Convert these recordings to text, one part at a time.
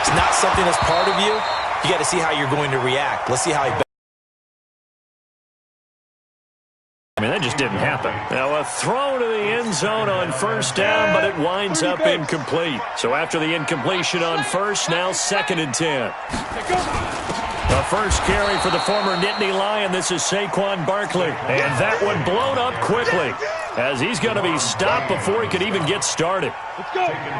it's not something that's part of you, you got to see how you're going to react. Let's see how he... I mean, that just didn't happen. Now, a throw to the end zone on first down, but it winds up incomplete. So after the incompletion on first, now 2nd and 10. The first carry for the former Nittany Lion. This is Saquon Barkley. And that one blown up quickly as he's going to be stopped before he could even get started.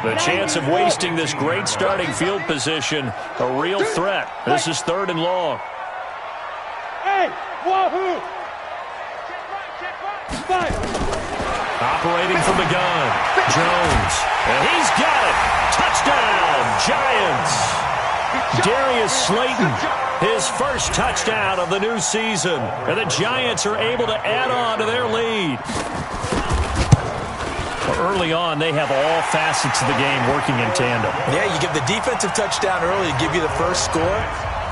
The chance of wasting this great starting field position, a real threat. This is 3rd and long. Hey, wahoo! Operating from the gun, Jones. And he's got it. Touchdown, Giants. Darius Slayton, his first touchdown of the new season. And the Giants are able to add on to their lead. Early on, they have all facets of the game working in tandem. Yeah, you give the defensive touchdown early to give you the first score,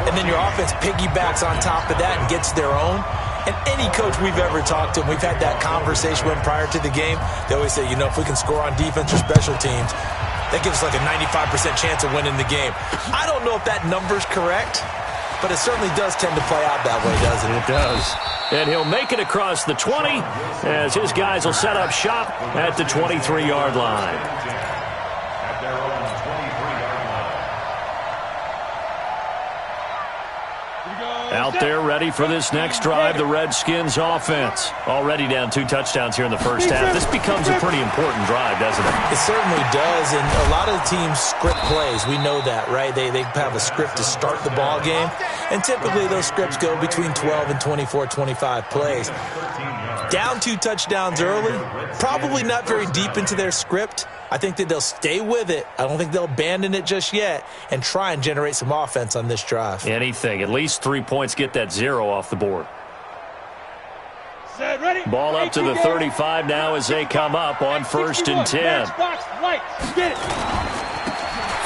and then your offense piggybacks on top of that and gets their own. And any coach we've ever talked to, and we've had that conversation with them prior to the game, they always say, you know, if we can score on defense or special teams, that gives us like a 95% chance of winning the game. I don't know if that number's correct, but it certainly does tend to play out that way, doesn't it? It does. And he'll make it across the 20 as his guys will set up shop at the 23-yard line. Out there ready for this next drive, the Redskins offense. Already down 2 touchdowns here in the first half. This becomes a pretty important drive, doesn't it? It certainly does, and a lot of the teams script plays. We know that, right? They have a script to start the ball game, and typically those scripts go between 12 and 24, 25 plays. Down 2 touchdowns early, probably not very deep into their script. I think that they'll stay with it. I don't think they'll abandon it just yet and try and generate some offense on this drive. Anything. At least 3 points, get that 0 off the board. Ball up to the 35 now as they come up on 1st and 10.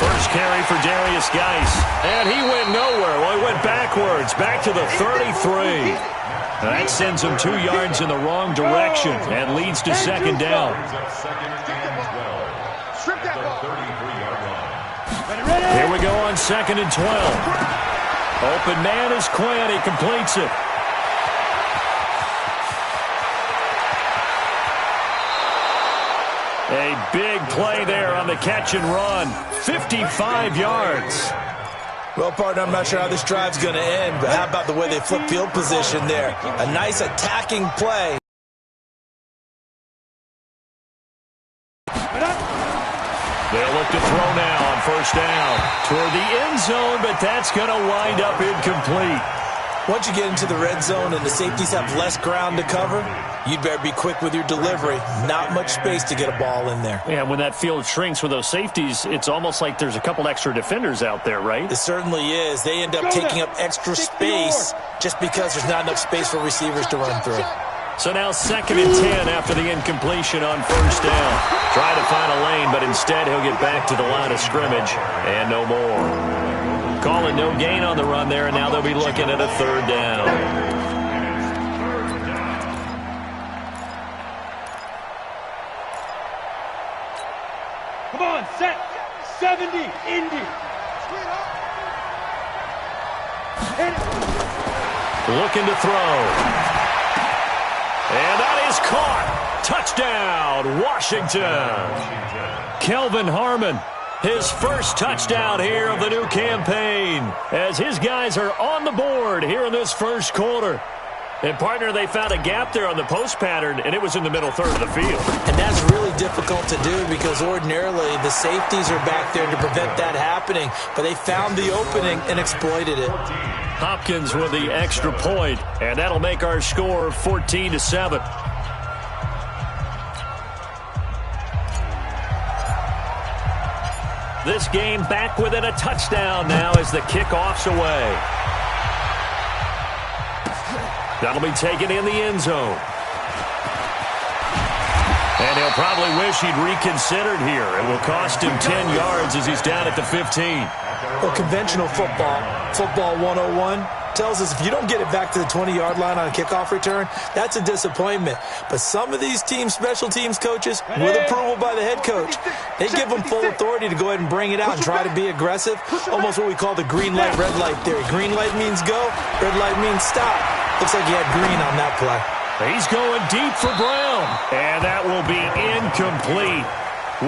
First carry for Darius Geis. And he went nowhere. Well, he went backwards, back to the 33. That sends him 2 yards in the wrong direction and leads to 2nd down. Here we go on 2nd and 12. Open man is Quinn. He completes it. A big play there on the catch and run. 55 yards. Well, partner, I'm not sure how this drive's going to end, but how about the way they flip field position there? A nice attacking play. They'll look to throw now on 1st down toward the end zone, but that's going to wind up incomplete. Once you get into the red zone and the safeties have less ground to cover, you'd better be quick with your delivery. Not much space to get a ball in there. Yeah, when that field shrinks with those safeties, it's almost like there's a couple extra defenders out there, right? It certainly is. They end up taking up extra space just because there's not enough space for receivers to run through. So now 2nd and 10 after the incompletion on 1st down. Try to find a lane, but instead he'll get back to the line of scrimmage and no more. Calling no gain on the run there, and now they'll be looking at a 3rd down. Come on, set. 70, Indy. Looking to throw. And that is caught. Touchdown, Washington. Kelvin Harmon, his first touchdown here of the new campaign, as his guys are on the board here in this first quarter. And, partner, they found a gap there on the post pattern, and it was in the middle third of the field. And that's really difficult to do because ordinarily the safeties are back there to prevent that happening. But they found the opening and exploited it. Hopkins with the extra point, and that'll make our score 14-7. This game back within a touchdown now as the kickoff's away. That'll be taken in the end zone. And he'll probably wish he'd reconsidered here. It will cost him 10 yards as he's down at the 15. Well, conventional football 101, tells us if you don't get it back to the 20-yard line on a kickoff return, that's a disappointment. But some of these special teams coaches, with approval by the head coach, they give them full authority to go ahead and bring it out and try to be aggressive, almost what we call the green light, red light theory. Green light means go, red light means stop. Looks like he had green on that play. He's going deep for Brown, and that will be incomplete.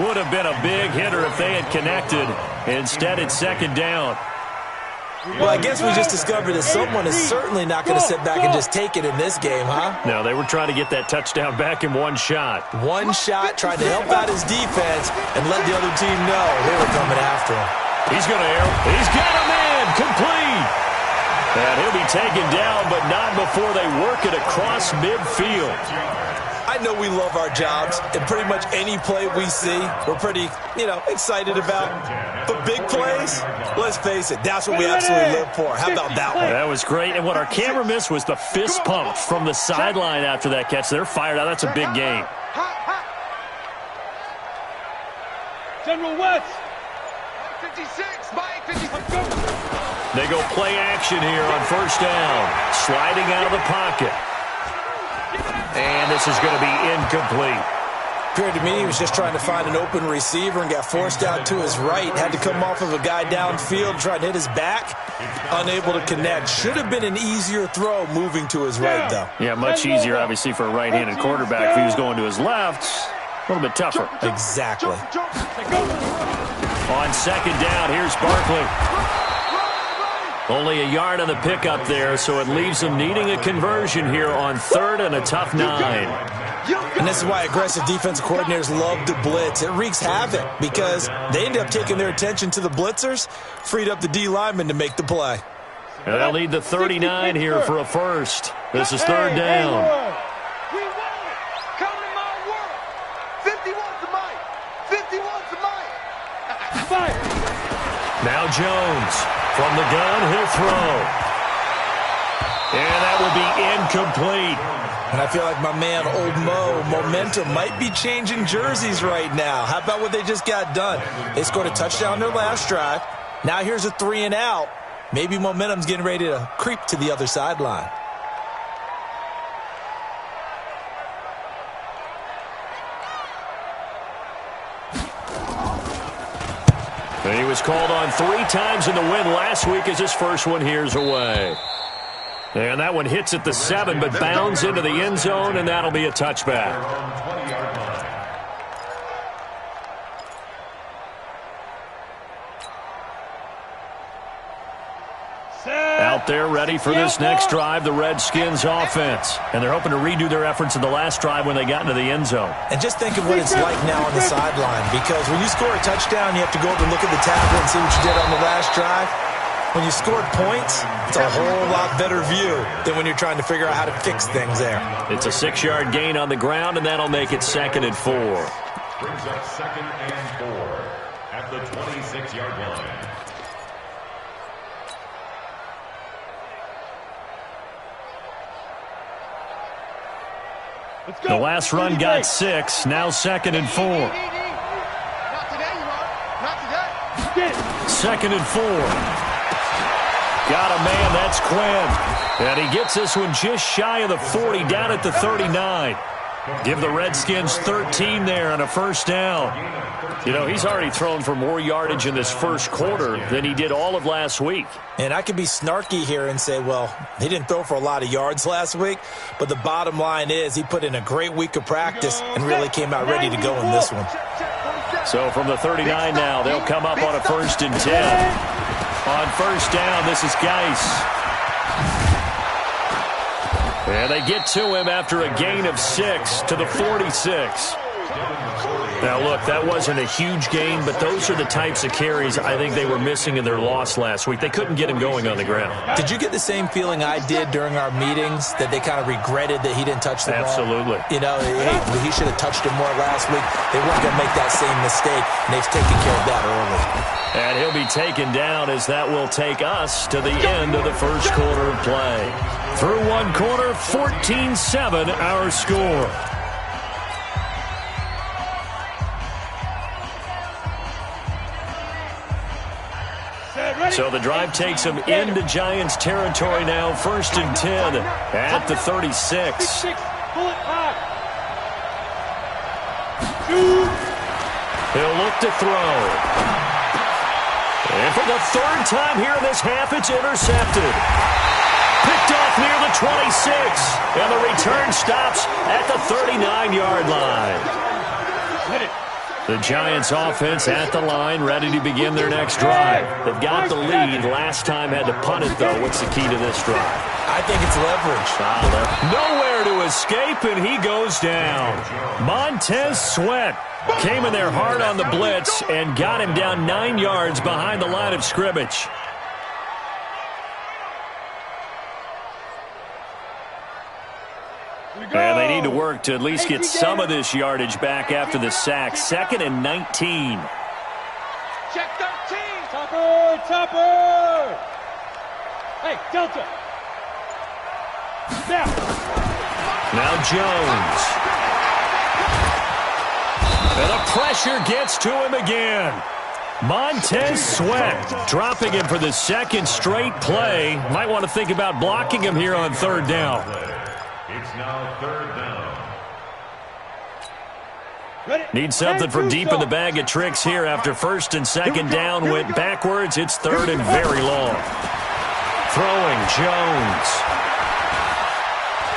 Would have been a big hitter if they had connected. Instead, it's second down. Well, I guess we just discovered that someone is certainly not going to sit back and just take it in this game, huh? No, they were trying to get that touchdown back in one shot. One shot, trying to help out his defense and let the other team know they were coming after him. He's going to air. He's got a man complete. And he'll be taken down, but not before they work it across midfield. I know we love our jobs, and pretty much any play we see, we're pretty, excited about. But big plays, let's face it, that's what we absolutely live for. How about that one? That was great, and what our camera missed was the fist pump from the sideline after that catch. They're fired out. That's a big game. General West. 56, Mike, 56. They go play action here on first down. Sliding out of the pocket. And this is going to be incomplete. Appeared to me he was just trying to find an open receiver and got forced out to his right. Had to come off of a guy downfield, trying to hit his back. Unable to connect. Should have been an easier throw moving to his right, though. Yeah, much easier, obviously, for a right-handed quarterback. If he was going to his left, a little bit tougher. Exactly. On second down, here's Barkley. Only a yard on the pickup there, so it leaves them needing a conversion here on third and a tough 9. And this is why aggressive defensive coordinators love to blitz. It wreaks havoc because they end up taking their attention to the blitzers, freed up the D lineman to make the play. And they'll need the 39 here for a first. This is third down. We won it. Come to my world. 51's the mic. 51's the mic. Fire. Now Jones. From the gun, he'll throw. And that will be incomplete. And I feel like my man, Old Mo, momentum might be changing jerseys right now. How about what they just got done? They scored a touchdown their last drive. Now here's a 3 and out. Maybe momentum's getting ready to creep to the other sideline. And he was called on 3 times in the win last week as his first one here's away. And that one hits at the 7, but bounds into the end zone, and that'll be a touchback. Out there ready for this next drive, the Redskins offense. And they're hoping to redo their efforts in the last drive when they got into the end zone. And just think of what it's like now on the sideline, because when you score a touchdown, you have to go over and look at the tablet and see what you did on the last drive. When you scored points, it's a whole lot better view than when you're trying to figure out how to fix things there. It's a 6-yard gain on the ground, and that'll make it 2nd and 4. Brings up 2nd and 4 at the 26-yard line. The last run got 6, now 2nd and 4. Not today, you are. Not today. 2nd and 4. Got a man, that's Quinn. And he gets this one just shy of the 40, down at the 39. Give the Redskins 13 there on a first down. You know, he's already thrown for more yardage in this first quarter than he did all of last week. And I could be snarky here and say, well, he didn't throw for a lot of yards last week, but the bottom line is he put in a great week of practice and really came out ready to go in this one. So from the 39 now, they'll come up on a 1st and 10. On first down, this is Geis. And they get to him after a gain of 6 to the 46. Now, look, that wasn't a huge gain, but those are the types of carries I think they were missing in their loss last week. They couldn't get him going on the ground. Did you get the same feeling I did during our meetings, that they kind of regretted that he didn't touch the ball? Absolutely. You know, hey, he should have touched him more last week. They weren't going to make that same mistake, and they've taken care of that early. And he'll be taken down as that will take us to the end of the first quarter of play. Through one quarter, 14-7 our score. So the drive takes them into Giants territory now. 1st and 10 at the 36. He'll look to throw. And for the 3rd time here in this half, it's intercepted. Picked off near the 26. And the return stops at the 39-yard line. Hit it. The Giants offense at the line, ready to begin their next drive. They've got the lead. Last time had to punt it, though. What's the key to this drive? I think it's leverage. Nowhere to escape, and he goes down. Montez Sweat came in there hard on the blitz and got him down 9 yards behind the line of scrimmage. And they need to work to at least get some of this yardage back after the sack. 2nd and 19. Check 13. Topper. Hey, Delta. Now Jones. And the pressure gets to him again. Montez Sweat dropping him for the 2nd straight play. Might want to think about blocking him here on 3rd down. It's now 3rd down. Need something from deep in the bag of tricks here after 1st and 2nd down went backwards. It's 3rd and very long. Throwing Jones.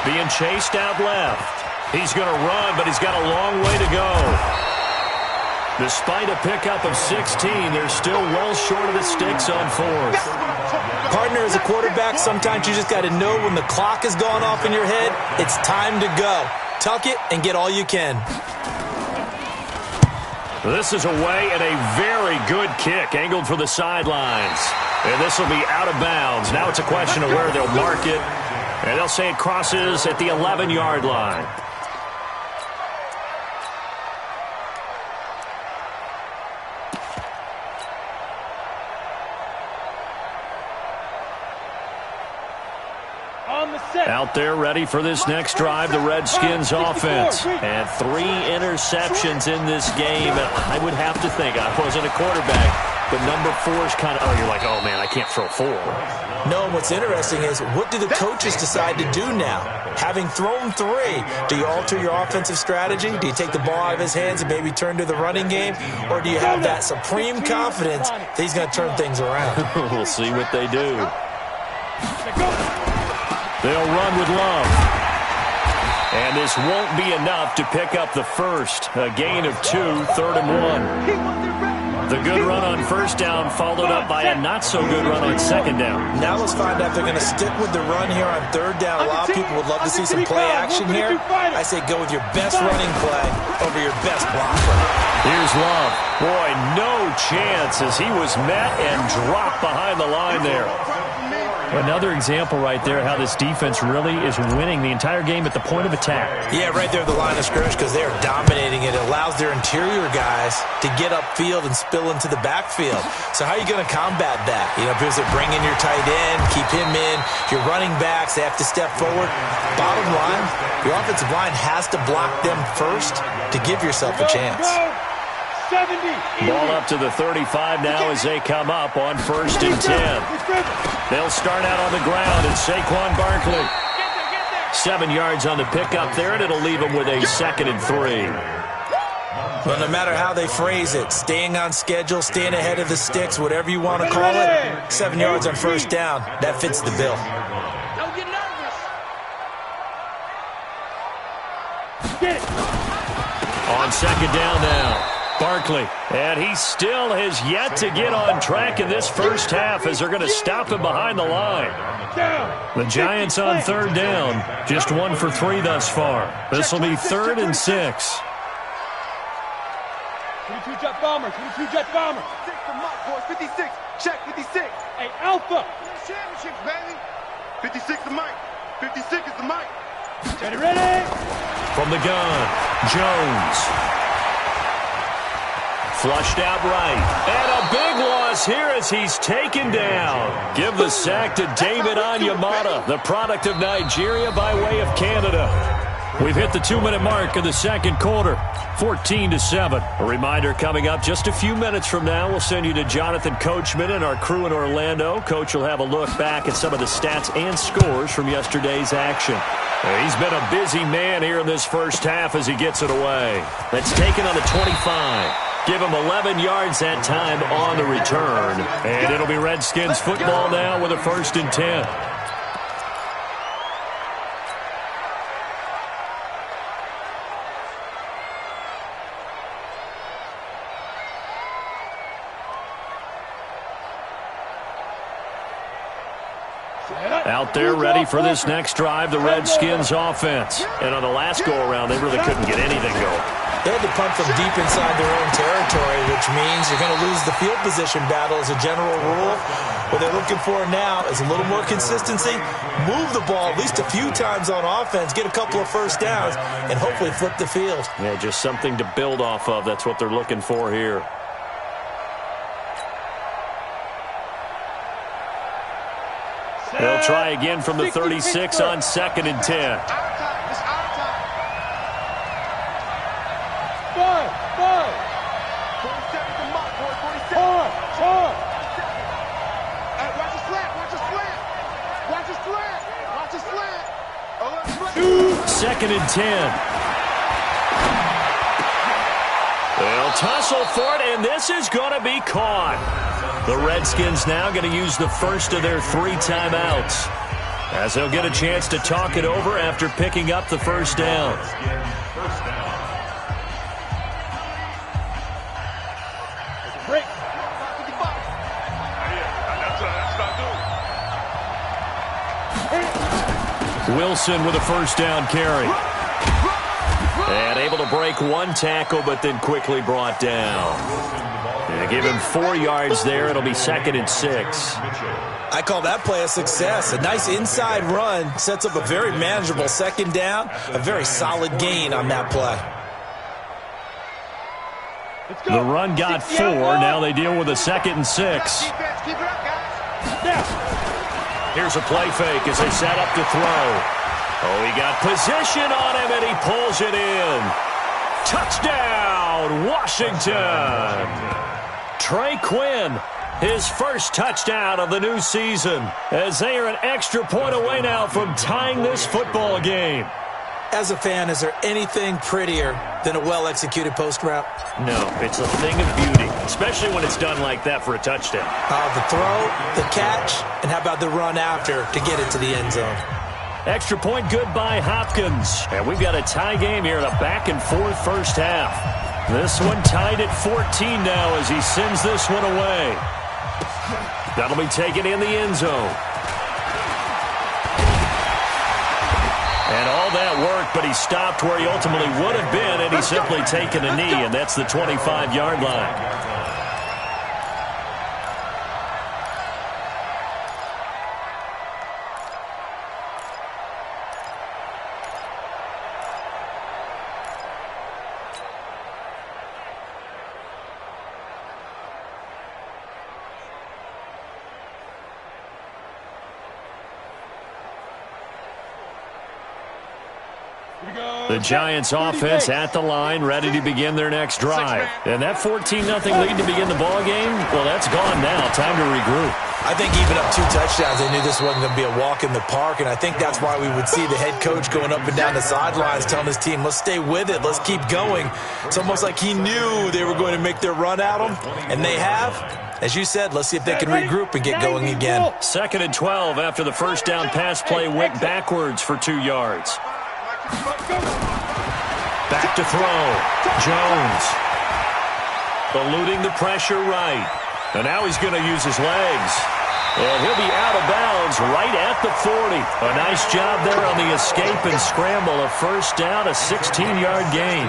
Being chased out left. He's going to run, but he's got a long way to go. Despite a pickup of 16, they're still well short of the sticks on 4th. Partner, as a quarterback, sometimes you just got to know when the clock has gone off in your head, it's time to go. Tuck it and get all you can. This is away and a very good kick, angled for the sidelines. And this will be out of bounds. Now it's a question of where they'll mark it. And they'll say it crosses at the 11-yard line. Out there ready for this next drive, the Redskins offense. And 3 interceptions in this game. I would have to think, I wasn't a quarterback, but number 4 is kind of, you're like, oh, man, I can't throw 4. No, and what's interesting is, what do the coaches decide to do now? Having thrown 3, do you alter your offensive strategy? Do you take the ball out of his hands and maybe turn to the running game? Or do you have that supreme confidence that he's going to turn things around? We'll see what they do. They'll run with Love. And this won't be enough to pick up the first. A gain of 2, 3rd and 1. The good run on 1st down followed up by a not-so-good run on 2nd down. Now let's find out if they're going to stick with the run here on 3rd down. A lot of people would love to see some play action here. I say go with your best running play over your best blocker. Here's Love. Boy, no chance as he was met and dropped behind the line there. Another example right there how this defense really is winning the entire game at the point of attack. Yeah, right there at the line of scrimmage because they're dominating it. It allows their interior guys to get upfield and spill into the backfield. So how are you going to combat that? You know, because they bring in your tight end, keep him in. Your running backs, they have to step forward. Bottom line, your offensive line has to block them first to give yourself a chance. 70. Ball up to the 35 now as they come up on 1st and 10. They'll start out on the ground, and Saquon Barkley. 7 yards on the pickup there, and it'll leave them with a 2nd and 3. Well, no matter how they phrase it, staying on schedule, staying ahead of the sticks, whatever you want to call it, 7 yards on 1st down, that fits the bill. Don't get nervous. On 2nd down now. Barkley, and he still has yet to get on track in this first half as they're going to stop him behind the line. The Giants on 3rd down, just 1 for 3 thus far. This will be 3rd and 6. 22 jet bomber, 22 jet bomber. 6 to Mike, boys, 56. Check 56. Hey, Alpha. Championships, baby. 56 to Mike. 56 is the Mike. Ready? From the gun, Jones. Flushed out right. And a big loss here as he's taken down. Give the sack to David Onyemata, the product of Nigeria by way of Canada. We've hit the 2-minute mark of the second quarter, 14-7. A reminder coming up just a few minutes from now. We'll send you to Jonathan Coachman and our crew in Orlando. Coach will have a look back at some of the stats and scores from yesterday's action. He's been a busy man here in this first half as he gets it away. That's taken on the 25. Give him 11 yards that time on the return. And it'll be Redskins football now with a 1st and 10. Out there ready for this next drive, the Redskins offense. And on the last go-around, they really couldn't get anything going. They had to punt from deep inside their own territory, which means you're going to lose the field position battle as a general rule. What they're looking for now is a little more consistency, move the ball at least a few times on offense, get a couple of first downs, and hopefully flip the field. Yeah, just something to build off of. That's what they're looking for here. They'll try again from the 36 on 2nd and 10. Second and 10. They'll tussle for it, and this is going to be caught. The Redskins now going to use the first of their 3 timeouts, as they'll get a chance to talk it over after picking up the first down. Break. Wilson with a first down carry. And able to break 1 tackle, but then quickly brought down. And give him 4 yards there. It'll be 2nd and 6. I call that play a success. A nice inside run sets up a very manageable 2nd down. A very solid gain on that play. The run got 4. Now they deal with a 2nd and 6. Here's a play fake as they set up to throw. Oh, he got position on him, and he pulls it in. Touchdown, Washington. Trey Quinn, his first touchdown of the new season, as they are an extra point away now from tying this football game. As a fan, is there anything prettier than a well-executed post route? No, it's a thing of beauty, especially when it's done like that for a touchdown. The throw, the catch, and how about the run after to get it to the end zone? Extra point good by Hopkins. And we've got a tie game here in a back-and-forth first half. This one tied at 14 now as he sends this one away. That'll be taken in the end zone. And all that work, but he stopped where he ultimately would have been, and he's simply taken a knee, and that's the 25-yard line. The Giants offense at the line, ready to begin their next drive. And that 14-0 lead to begin the ball game, well, that's gone now. Time to regroup. I think even up 2 touchdowns, they knew this wasn't going to be a walk in the park, and I think that's why we would see the head coach going up and down the sidelines telling his team, let's stay with it, let's keep going. It's almost like he knew they were going to make their run at him, and they have. As you said, let's see if they can regroup and get going again. 2nd and 12 after the first down pass play went backwards for 2 yards. Back to throw. Jones. Eluding the pressure right. And now he's going to use his legs. And he'll be out of bounds right at the 40. A nice job there on the escape and scramble. A first down, a 16-yard gain.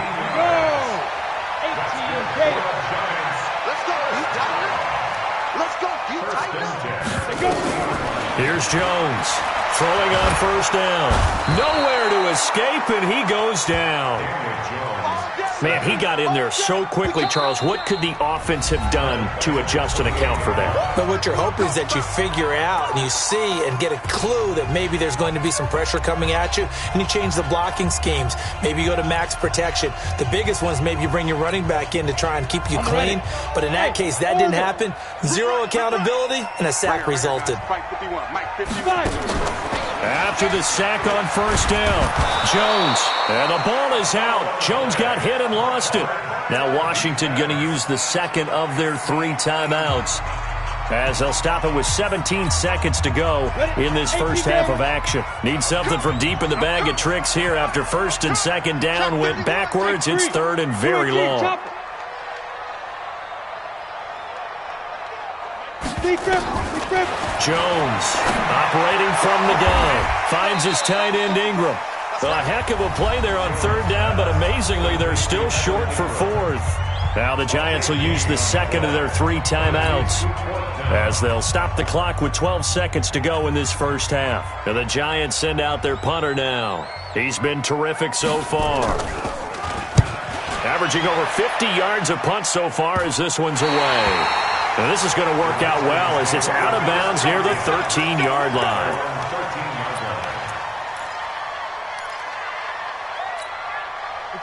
Here's Jones. Throwing on first down. Nowhere to escape, and he goes down. Man, he got in there so quickly, Charles. What could the offense have done to adjust and account for that? But what you're hoping is that you figure out and you see and get a clue that maybe there's going to be some pressure coming at you, and you change the blocking schemes. Maybe you go to max protection. The biggest one is maybe you bring your running back in to try and keep you clean. But in that case, that didn't happen. Zero accountability, and a sack resulted. After the sack on first down, Jones, and the ball is out. Jones got hit and lost it. Now Washington going to use the second of their 3 timeouts, as they'll stop it with 17 seconds to go in this first half of action. Need something from deep in the bag of tricks here after first and second down went backwards. It's third and very long. Jones operating from the gun. Finds his tight end Ingram. A heck of a play there on third down, but amazingly they're still short for fourth. Now the Giants will use the second of their 3 timeouts, as they'll stop the clock with 12 seconds to go in this first half. And the Giants send out their punter now. He's been terrific so far, averaging over 50 yards a punt so far as this one's away. And this is going to work out well as it's out of bounds near the 13-yard line.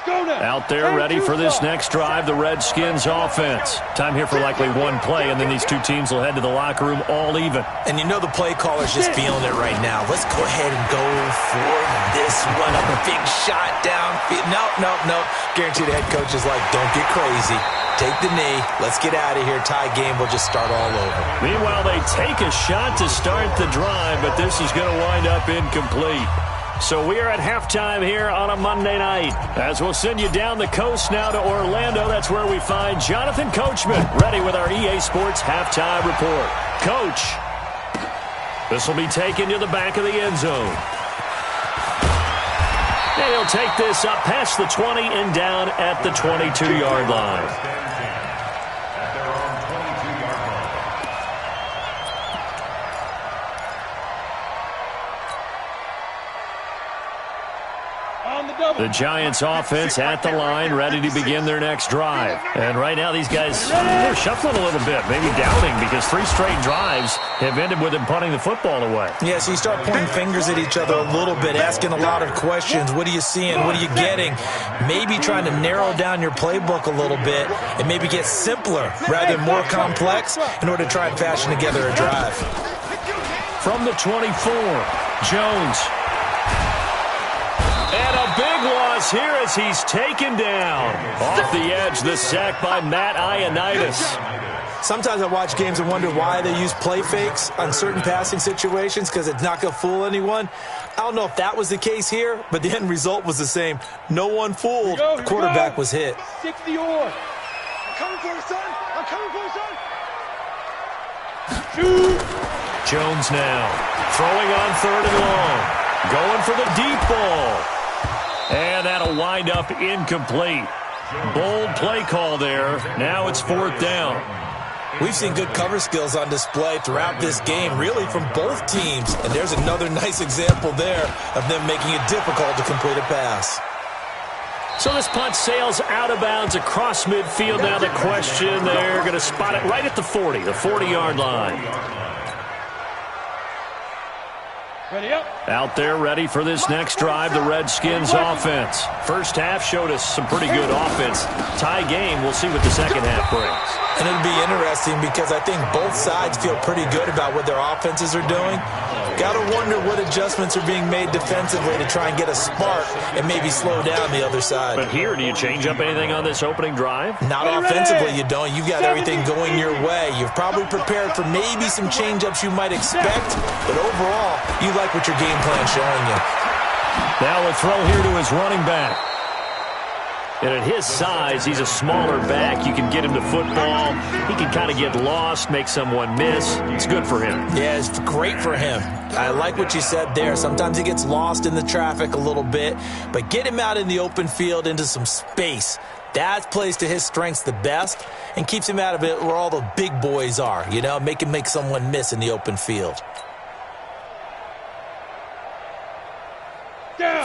Out there ready for this next drive, the Redskins offense. Time here for likely one play, and then these two teams will head to the locker room all even. And you know the play caller's just feeling it right now. Let's go ahead and go for this one up. A big shot down. No. Guarantee the head coach is like, don't get crazy. Take the knee. Let's get out of here. Tie game. We'll just start all over. Meanwhile, they take a shot to start the drive, but this is going to wind up incomplete. So we are at halftime here on a Monday night, as we'll send you down the coast now to Orlando. That's where we find Jonathan Coachman, ready with our EA Sports halftime report. Coach, this will be taken to the back of the end zone. And he'll take this up past the 20 and down at the 22-yard line. The Giants offense at the line, ready to begin their next drive. And right now these guys, they're shuffling a little bit, maybe doubting, because 3 straight drives have ended with them punting the football away. Yeah, so you start pointing fingers at each other a little bit, asking a lot of questions. What are you seeing? What are you getting? Maybe trying to narrow down your playbook a little bit and maybe get simpler rather than more complex in order to try and fashion together a drive. From the 24, Jones. And a big loss here as he's taken down. Off the edge, the sack by Matt Ioannidis. Sometimes I watch games and wonder why they use play fakes on certain passing situations, because it's not going to fool anyone. I don't know if that was the case here, but the end result was the same. No one fooled. The quarterback was hit. 60 or. I'm coming for you, son. I'm coming for you, son. Shoot. Jones now throwing on third and long. Going for the deep ball. And that'll wind up incomplete. Bold play call there. Now it's fourth down. We've seen good cover skills on display throughout this game, really from both teams. And there's another nice example there of them making it difficult to complete a pass. So this punt sails out of bounds across midfield. Now the question, they're going to spot it right at the 40, the 40-yard line. Ready up. Out there ready for this next drive, the Redskins offense. First half showed us some pretty good offense. Tie game, we'll see what the second half brings. And it'll be interesting because I think both sides feel pretty good about what their offenses are doing. Got to wonder what adjustments are being made defensively to try and get a spark and maybe slow down the other side. But here, do you change up anything on this opening drive? Not offensively, you don't. You've got everything going your way. You've probably prepared for maybe some change-ups you might expect, but overall, you like what your game plan's showing you. Now a throw here to his running back. And at his size, he's a smaller back. You can get him to football. He can kind of get lost, make someone miss. It's good for him. Yeah, it's great for him. I like what you said there. Sometimes he gets lost in the traffic a little bit, but get him out in the open field into some space. That plays to his strengths the best and keeps him out of it where all the big boys are, you know, make him make someone miss in the open field.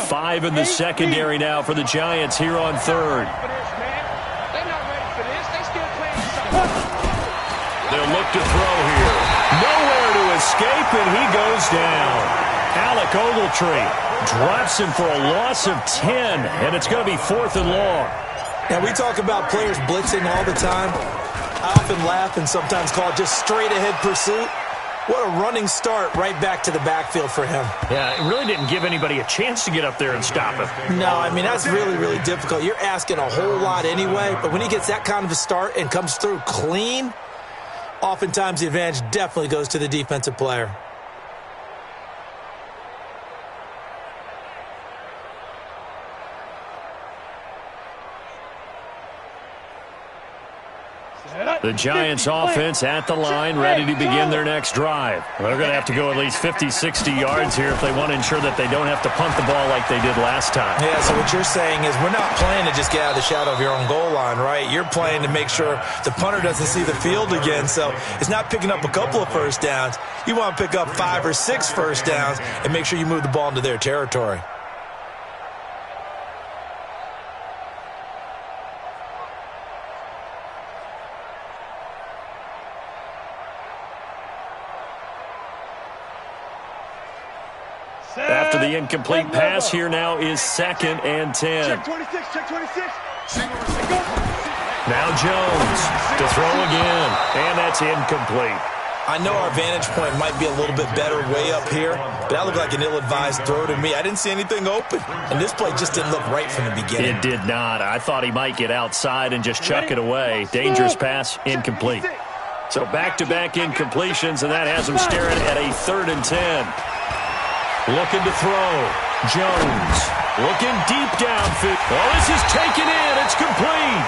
5 in the secondary now for the Giants here on third. They're not ready for this. They still playing. They'll look to throw here. Nowhere to escape, and he goes down. Alec Ogletree drops him for a loss of 10, and it's going to be 4th and long. Now, we talk about players blitzing all the time. I often laugh and sometimes call it just straight-ahead pursuit. What a running start right back to the backfield for him. Yeah, it really didn't give anybody a chance to get up there and stop him. No, I mean, that's really, really difficult. You're asking a whole lot anyway, but when he gets that kind of a start and comes through clean, oftentimes the advantage definitely goes to the defensive player. The Giants offense at the line, ready to begin their next drive. They're going to have to go at least 50, 60 yards here if they want to ensure that they don't have to punt the ball like they did last time. Yeah, so what you're saying is we're not playing to just get out of the shadow of your own goal line, right? You're playing to make sure the punter doesn't see the field again. So it's not picking up a couple of first downs. You want to pick up 5 or 6 first downs and make sure you move the ball into their territory. After the incomplete pass, here now is 2nd and 10. Check 26, check 26. Now Jones to throw again, and that's incomplete. I know our vantage point might be a little bit better way up here, but that looked like an ill-advised throw to me. I didn't see anything open, and this play just didn't look right from the beginning. It did not. I thought he might get outside and just chuck it away. Dangerous pass, incomplete. So back-to-back incompletions, and that has him staring at a 3rd and 10. Looking to throw. Jones looking deep downfield. Oh, this is taken in. It's complete.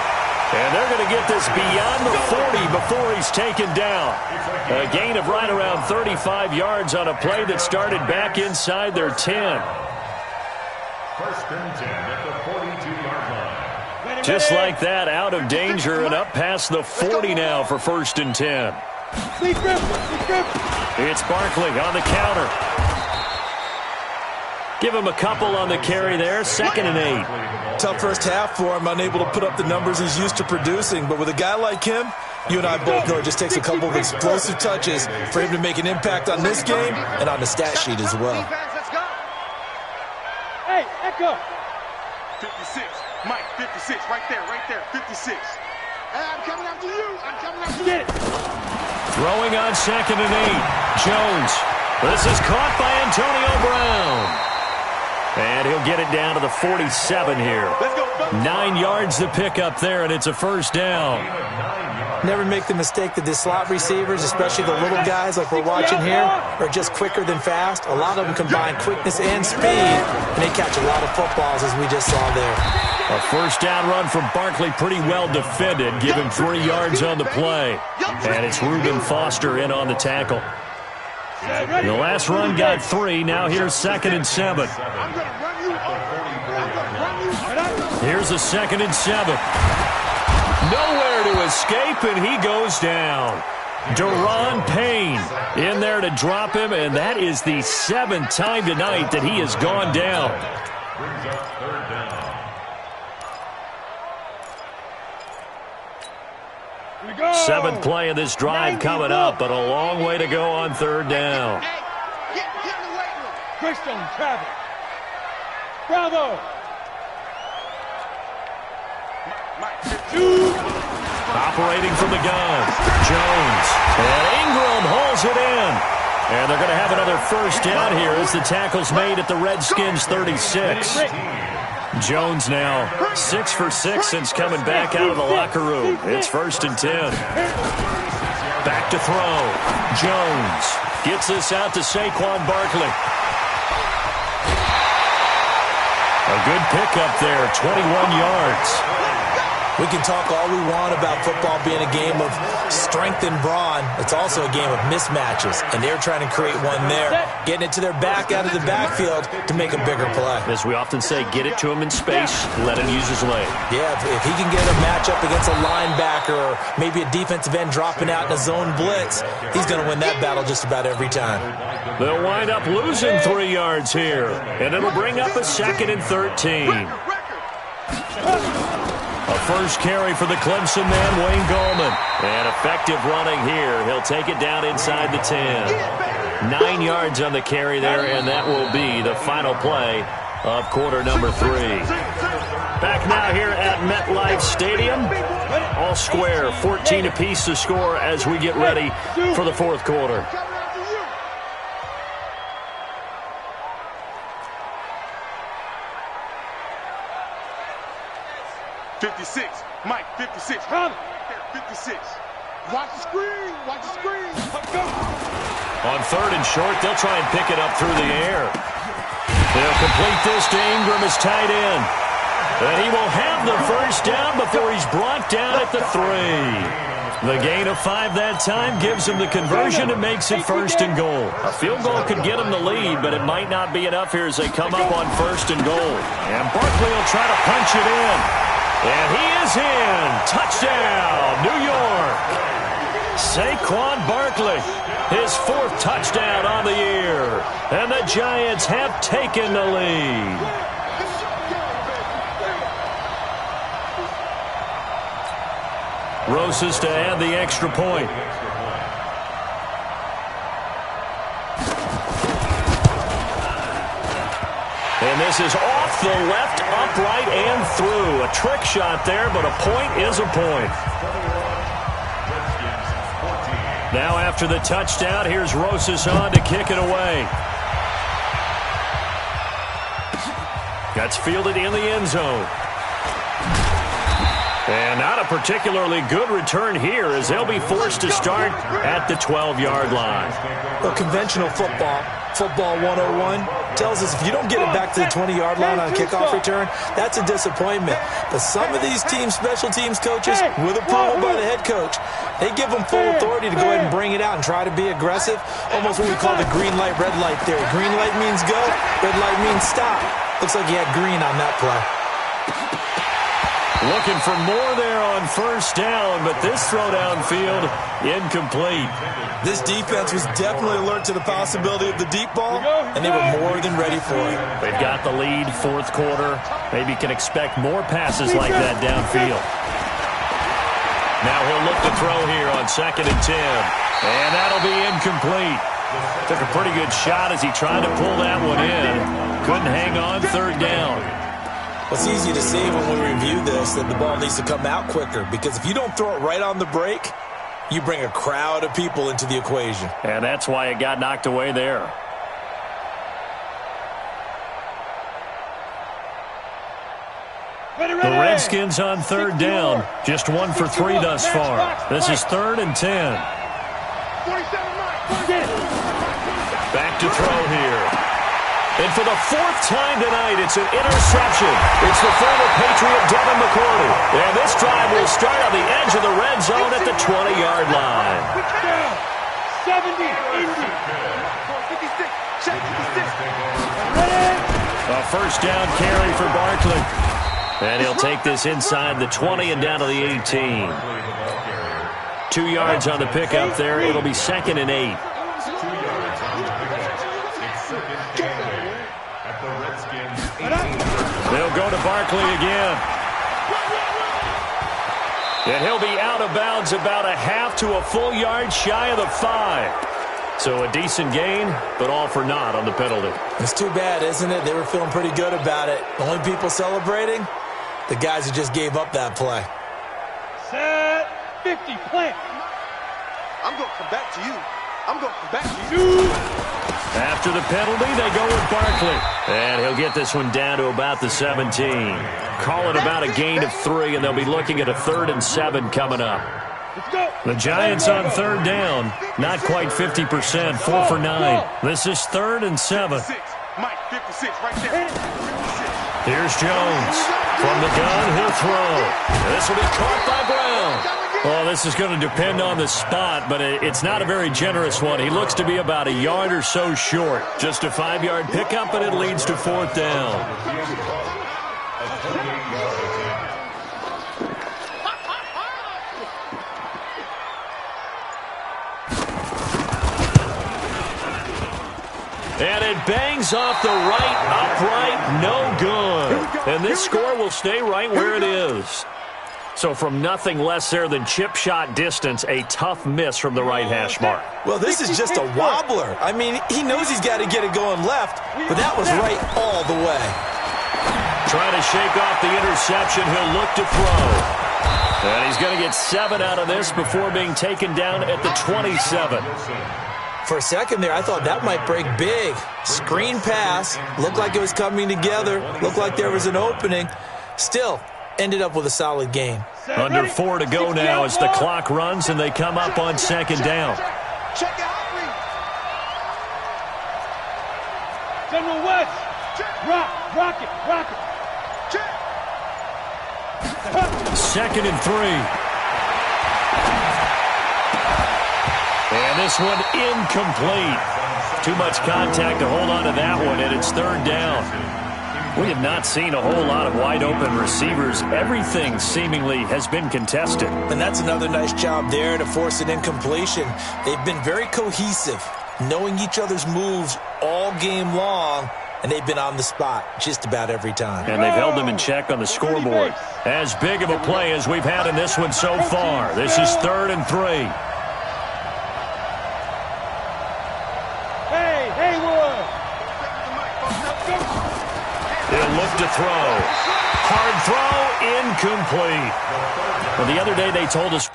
And they're going to get this beyond the 40 before he's taken down. A gain of right around 35 yards on a play that started back inside their 10. 1st and 10 at the 42-yard line. Just like that, out of danger and up past the 40 now for 1st and 10. It's Barkley on the counter. Give him a couple on the carry there. 2nd and 8. Tough first half for him, unable to put up the numbers he's used to producing. But with a guy like him, you and I both know it just takes a couple of explosive touches for him to make an impact on this game and on the stat sheet as well. Hey, Echo. 56. Mike, 56. Right there. 56. Hey, I'm coming after you. I'm coming after you. Get it. Throwing on 2nd and 8. Jones. This is caught by Antonio Brown. And he'll get it down to the 47 here. 9 yards to pick up there, and it's a 1st down. Never make the mistake that the slot receivers, especially the little guys like we're watching here, are just quicker than fast. A lot of them combine quickness and speed, and they catch a lot of footballs, as we just saw there. A 1st down run from Barkley, pretty well defended. Give him 3 yards on the play. And it's Reuben Foster in on the tackle. The last run got 3. Now here's 2nd and 7. Here's a 2nd and 7. Nowhere to escape, and he goes down. Daron Payne in there to drop him, and that is the 7th time tonight that he has gone down. Brings up 3rd down. 7th play of this drive coming up, but a long way to go on 3rd down. Christian Travis. Bravo. Operating from the gun. Jones. And Ingram hauls it in. And they're going to have another 1st down here as the tackle's made at the Redskins 36. Jones now 6 for 6 since coming back out of the locker room. It's 1st and 10. Back to throw. Jones gets this out to Saquon Barkley. A good pickup there, 21 yards. We can talk all we want about football being a game of strength and brawn. It's also a game of mismatches, and they're trying to create one there, getting it to their back out of the backfield to make a bigger play. As we often say, get it to him in space, let him use his leg. Yeah, if he can get a matchup against a linebacker or maybe a defensive end dropping out in a zone blitz, he's going to win that battle just about every time. They'll wind up losing 3 yards here, and it'll bring up a 2nd and 13. A first carry for the Clemson man, Wayne Gallman. And effective running here. He'll take it down inside the 10. 9 yards on the carry there, and that will be the final play of quarter number 3. Back now here at MetLife Stadium. All square, 14 apiece to score as we get ready for the fourth quarter. 56. Mike, 56. Run. 56. Watch the screen. Watch the screen. Let's go. On 3rd and short, they'll try and pick it up through the air. They'll complete this to Ingram as tight end. And he will have the first down before he's brought down at the 3. The gain of 5 that time gives him the conversion and makes it 1st and goal. A field goal could get him the lead, but it might not be enough here as they come up on 1st and goal. And Barkley will try to punch it in. And he is in. Touchdown, New York. Saquon Barkley, his 4th touchdown on the year. And the Giants have taken the lead. Rosas to add the extra point. And this is off the left, upright, and through. A trick shot there, but a point is a point. Now after the touchdown, here's Rosas on to kick it away. That's fielded in the end zone. And not a particularly good return here as they'll be forced to start at the 12-yard line. Well, conventional football 101, tells us if you don't get it back to the 20-yard line on a kickoff return, that's a disappointment. But some of these teams, special teams coaches, with approval by the head coach, they give them full authority to go ahead and bring it out and try to be aggressive, almost what we call the green light, red light theory. Green light means go, red light means stop. Looks like he had green on that play. Looking for more there on 1st down, but this throw downfield incomplete. This defense was definitely alert to the possibility of the deep ball, and they were more than ready for it. They've got the lead, 4th quarter. Maybe can expect more passes like that downfield. Now he'll look to throw here on 2nd and 10. And that'll be incomplete. Took a pretty good shot as he tried to pull that one in. Couldn't hang on 3rd down. It's easy to see when we review this that the ball needs to come out quicker, because if you don't throw it right on the break, you bring a crowd of people into the equation. And that's why it got knocked away there. The Redskins on 3rd down, just 1 for 3 thus far. This is 3rd and 10. Back to throw here. And for the 4th time tonight, it's an interception. It's the former Patriot Devin McCourty. And this drive will start on the edge of the red zone at the 20-yard line. 70, Indy. 56, check 56. A first down carry for Barkley. And he'll take this inside the 20 and down to the 18. 2 yards on the pickup there. It'll be 2nd and 8. They'll go to Barkley again. And he'll be out of bounds about a half to a full yard shy of the 5. So a decent gain, but all for naught on the penalty. It's too bad, isn't it? They were feeling pretty good about it. The only people celebrating, the guys who just gave up that play. Set 50, plant. I'm going to come back to you. I'm going to come back to you. After the penalty, they go with Barkley. And he'll get this one down to about the 17. Call it about a gain of 3, and they'll be looking at a 3rd and 7 coming up. The Giants on 3rd down, not quite 50%, 4 for 9. This is 3rd and 7. Mike, 56, right there. Here's Jones. From the gun, he'll throw. This will be caught by Brown. Well, this is going to depend on the spot, but it's not a very generous one. He looks to be about a yard or so short. Just a 5-yard pickup, and it leads to 4th down. And it bangs off the right upright, no good. And this score will stay right where it is. So from nothing less there than chip shot distance, a tough miss from the right hash mark. Well, this is just a wobbler. I mean, he knows he's got to get it going left, but that was right all the way. Trying to shake off the interception, he'll look to throw. And he's going to get 7 out of this before being taken down at the 27. For a second there, I thought that might break big. Screen pass, looked like it was coming together, looked like there was an opening. Still, ended up with a solid game. Under 4 to go now as the clock runs and they come up on 2nd down. Check out read. General West. Rock it. Check. 2nd and 3. And this one incomplete. Too much contact to hold on to that one, and it's 3rd down. We have not seen a whole lot of wide-open receivers. Everything seemingly has been contested. And that's another nice job there to force an incompletion. They've been very cohesive, knowing each other's moves all game long, and they've been on the spot just about every time. And they've held them in check on the scoreboard. As big of a play as we've had in this one so far. This is 3rd and 3. Hey, Haywood. He'll look to throw. Hard throw, incomplete. Well, the other day they told us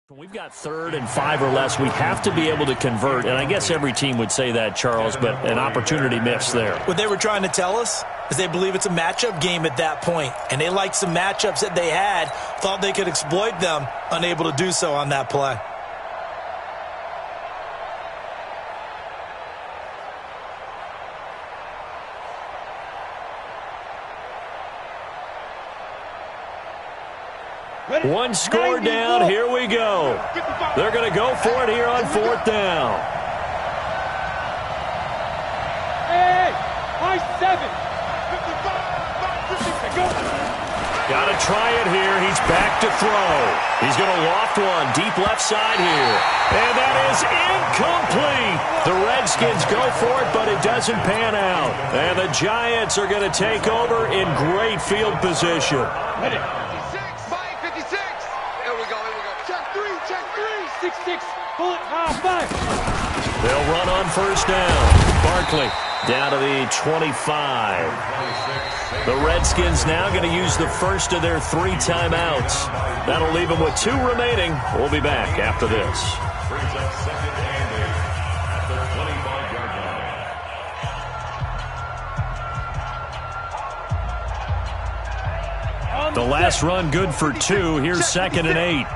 we've got 3rd and 5 or less. We have to be able to convert, and I guess every team would say that, Charles, but an opportunity missed there. What they were trying to tell us is they believe it's a matchup game at that point, and they liked some matchups that they had, thought they could exploit them, unable to do so on that play. One score down, here we go. They're going to go for it here on 4th down. Hey, high 7. 55, 56, go. Got to try it here. He's back to throw. He's going to loft one deep left side here. And that is incomplete. The Redskins go for it, but it doesn't pan out. And the Giants are going to take over in great field position. Ready. 6-6, bullet, high 5. They'll run on 1st down. Barkley down to the 25. The Redskins now going to use the first of their 3 timeouts. That'll leave them with 2 remaining. We'll be back after this. The last run good for 2. Here's 2nd and 8.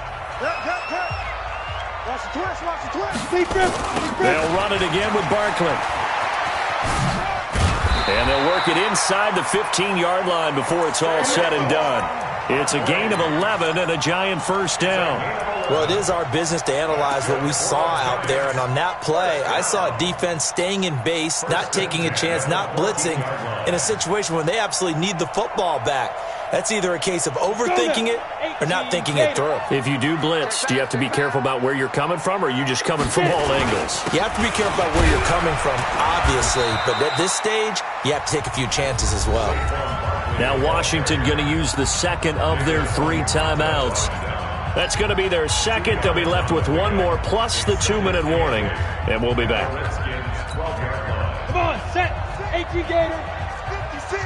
They'll run it again with Barkley. And they'll work it inside the 15-yard line before it's all said and done. It's a gain of 11 and a Giant 1st down. Well, it is our business to analyze what we saw out there, and on that play, I saw a defense staying in base, not taking a chance, not blitzing, in a situation when they absolutely need the football back. That's either a case of overthinking it or not thinking it through. If you do blitz, do you have to be careful about where you're coming from, or are you just coming from all angles? You have to be careful about where you're coming from, obviously, but at this stage, you have to take a few chances as well. Now Washington going to use the 2nd of their 3 timeouts. That's going to be their 2nd. They'll be left with 1 more plus the 2-minute warning, and we'll be back. Come on, set. 18 Gator. 56.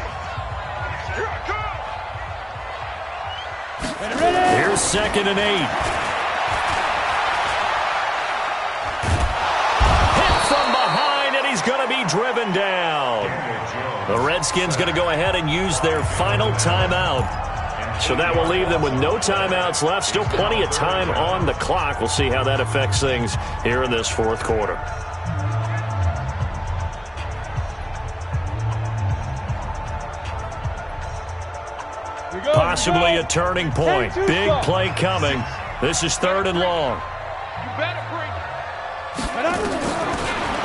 Here's 2nd and 8. Hit from behind, and he's going to be driven down. The Redskins going to go ahead and use their final timeout. So that will leave them with no timeouts left. Still plenty of time on the clock. We'll see how that affects things here in this fourth quarter. Possibly a turning point. Big play coming. This is 3rd and long.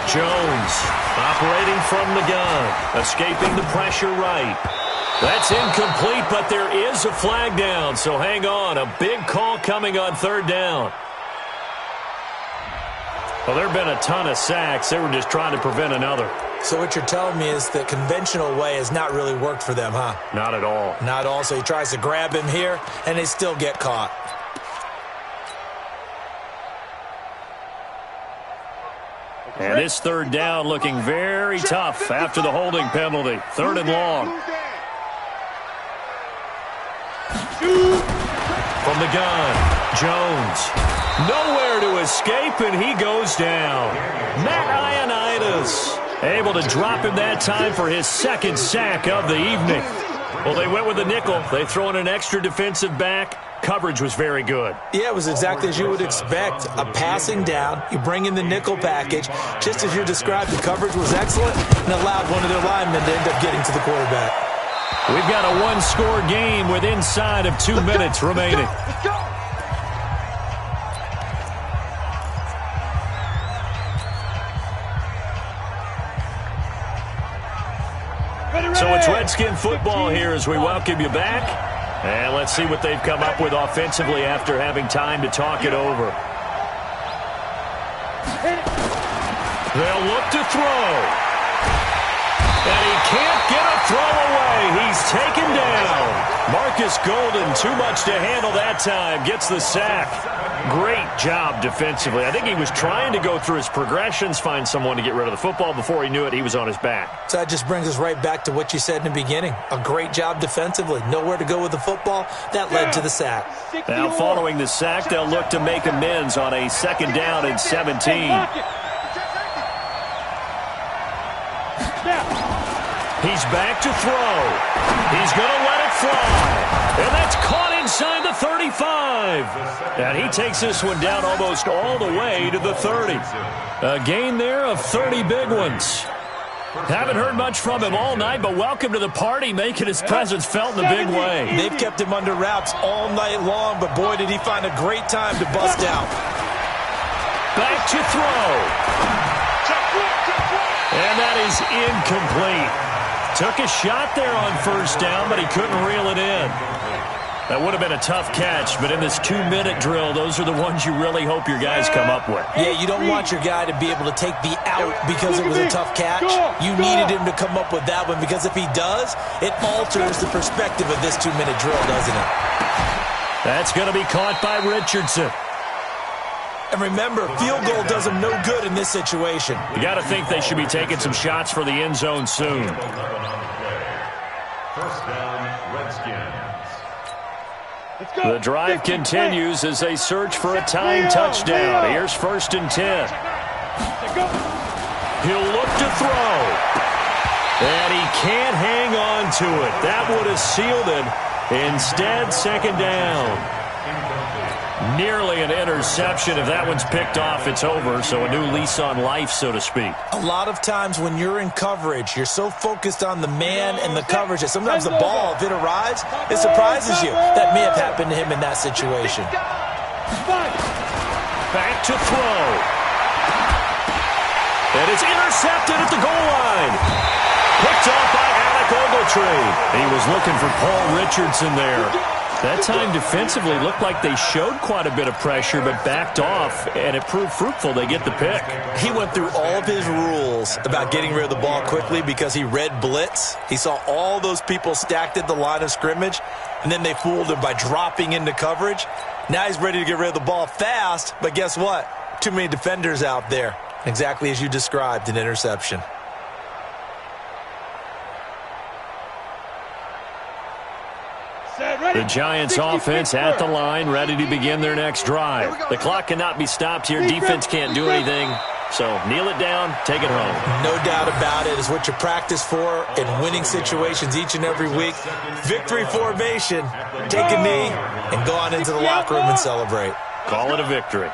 Jones operating from the gun. Escaping the pressure right. That's incomplete, but there is a flag down. So hang on. A big call coming on 3rd down. Well, there have been a ton of sacks. They were just trying to prevent another. So what you're telling me is the conventional way has not really worked for them, huh? Not at all. Not at all. So he tries to grab him here, and they still get caught. And this 3rd down looking very tough after the holding penalty. 3rd and long. From the gun, Jones. Nowhere to escape, and he goes down. Matt Ioannidis able to drop him that time for his 2nd sack of the evening. Well, they went with the nickel. They throw in an extra defensive back. Coverage was very good. Yeah, it was exactly as you would expect. A passing down. You bring in the nickel package. Just as you described, the coverage was excellent and allowed one of their linemen to end up getting to the quarterback. We've got a one-score game with inside of 2 minutes remaining. Let's go. So it's Redskin football here as we welcome you back. And let's see what they've come up with offensively after having time to talk it over. They'll look to throw. And he can't get a throw away. He's taken down. Marcus Golden, too much to handle that time. Gets the sack. Great job defensively. I think he was trying to go through his progressions, find someone to get rid of the football. Before he knew it, he was on his back. So that just brings us right back to what you said in the beginning. A great job defensively. Nowhere to go with the football. That led to the sack. Now following the sack, they'll look to make amends on a 2nd down and 17. He's back to throw. He's going to let it fly. And that's caught inside the 35. And he takes this one down almost all the way to the 30. A gain there of 30 big ones. Haven't heard much from him all night, but welcome to the party, making his presence felt in a big way. They've kept him under wraps all night long, but boy, did he find a great time to bust out. Back to throw. And that is incomplete. Took a shot there on 1st down, but he couldn't reel it in. That would have been a tough catch, but in this 2-minute drill, those are the ones you really hope your guys come up with. Yeah, you don't want your guy to be able to take the out because it was a tough catch. You needed him to come up with that one, because if he does, it alters the perspective of this 2-minute drill, doesn't it? That's going to be caught by Richardson. And remember, field goal does them no good in this situation. You got to think they should be taking some shots for the end zone soon. 1st down, Redskins. The drive continues as they search for a tying touchdown. Here's 1st and 10. He'll look to throw. And he can't hang on to it. That would have sealed it. Instead, 2nd down. Nearly an interception. If that one's picked off, it's over. So a new lease on life, so to speak. A lot of times when you're in coverage, you're so focused on the man and the coverage that sometimes the ball, if it arrives, it surprises you. That may have happened to him in that situation. Back to throw. And it's intercepted at the goal line. Picked off by Alec Ogletree. He was looking for Paul Richardson there. That time defensively looked like they showed quite a bit of pressure but backed off, and it proved fruitful. They get the pick. He went through all of his rules about getting rid of the ball quickly because he read blitz. He saw all those people stacked at the line of scrimmage, and then they fooled him by dropping into coverage. Now he's ready to get rid of the ball fast, but guess what? Too many defenders out there. Exactly as you described, an interception. The Giants offense at the line, ready to begin their next drive. The clock cannot be stopped here. Defense can't do anything. So kneel it down, take it home. No doubt about it. It's what you practice for in winning situations each and every week. Victory formation. Take a knee and go on into the locker room and celebrate. Call it a victory.